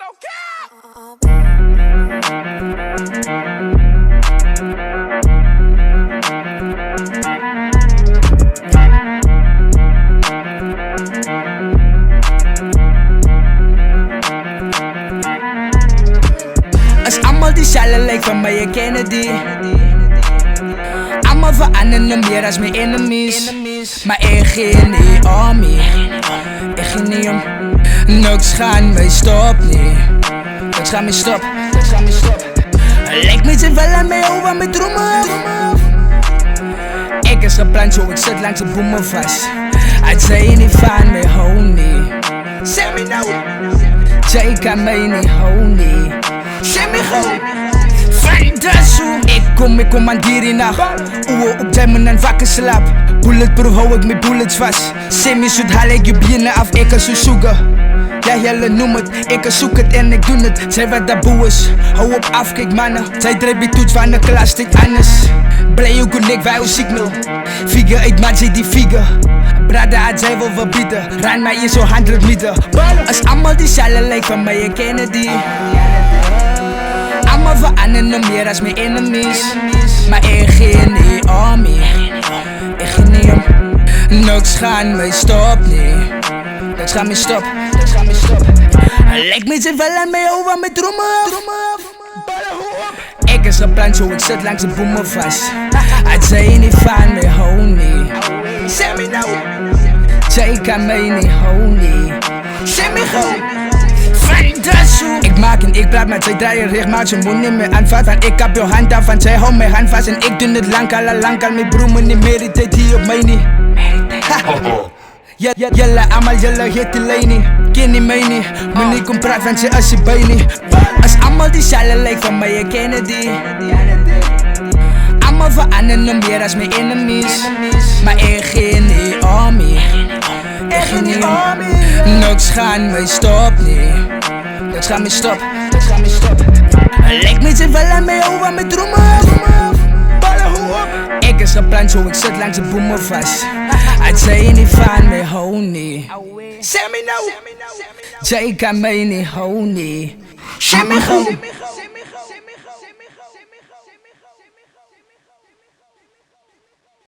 As allemaal die shalla lijkt van mij Kennedy. Allemaal veranderen meer als mijn enemies. Maar ik ga niet om me. Ik ga niet om. Niks gaan mij stop niet. Niks gaan mij stop. Lijkt me ze wel aan mij over mijn dromen. Ik is gepland zo, ik zit langs de boemen vast. Het zei niet van mij, honey. Zeg me nou. Jij kan mij niet, honey. Zeg me gewoon. Ik commandeer in nacht. Oeh, op diamond en wakker slaap. Bulletproof hou ik mijn bullets vast. Semi-shoot haal ik je binnen af, ik kan zo zoeken. Ja, jullie noem het, ik zoek het en ik doe het. Zij wat dat boe is, hou op af, kijk mannen. Zij drijft die toets van de klas, dit anders. Blij ook en ik, wij hoe signal. Figure uit maat, zij die figure. Brada had zij wil verbieden, ran mij in zo'n 100 meter. Als allemaal die shalla lijkt van mij Kennedy. Allemaal veranderen meer als mijn enemies. Maar ik ga niet om me. Ik ga niet om. Niks gaan mij stop niet. Niks gaan mij stop. Lijkt me ze wel aan mij over mijn dromen. Ik is gepland zo, ik zit langs de boemen vast. Het zei niet van mij, honey. Zeg me nou. Jij kan mij niet, honey. Zeg me gewoon. Ik maak en ik praat met zij draaien recht, maar ze moet niet meer aanvatten. Want ik heb je hand af en zij houdt mijn hand vast. En ik doe het lang al, mijn broer moet niet meer, tijd hier op mij niet. Jullie allemaal, jullie heet die lijn niet. Ken niet mij niet, moet niet kom praten van ze als je bij niet. Als allemaal die shalla lijkt van mij Kennedy. Allemaal veranderen meer als mijn enemies. Maar ik ga niet om me. Ik ga niet om. Niks gaan mij stop niet. Niks gaan mij stop. Lijkt me ze wel aan mij over mijn dromen. Ik is gepland zo, ik zit langs de boemen vast. Het zei niet van mij, honey. Zeg me nou. Jij kan mij niet, honey. Zeg me gewoon.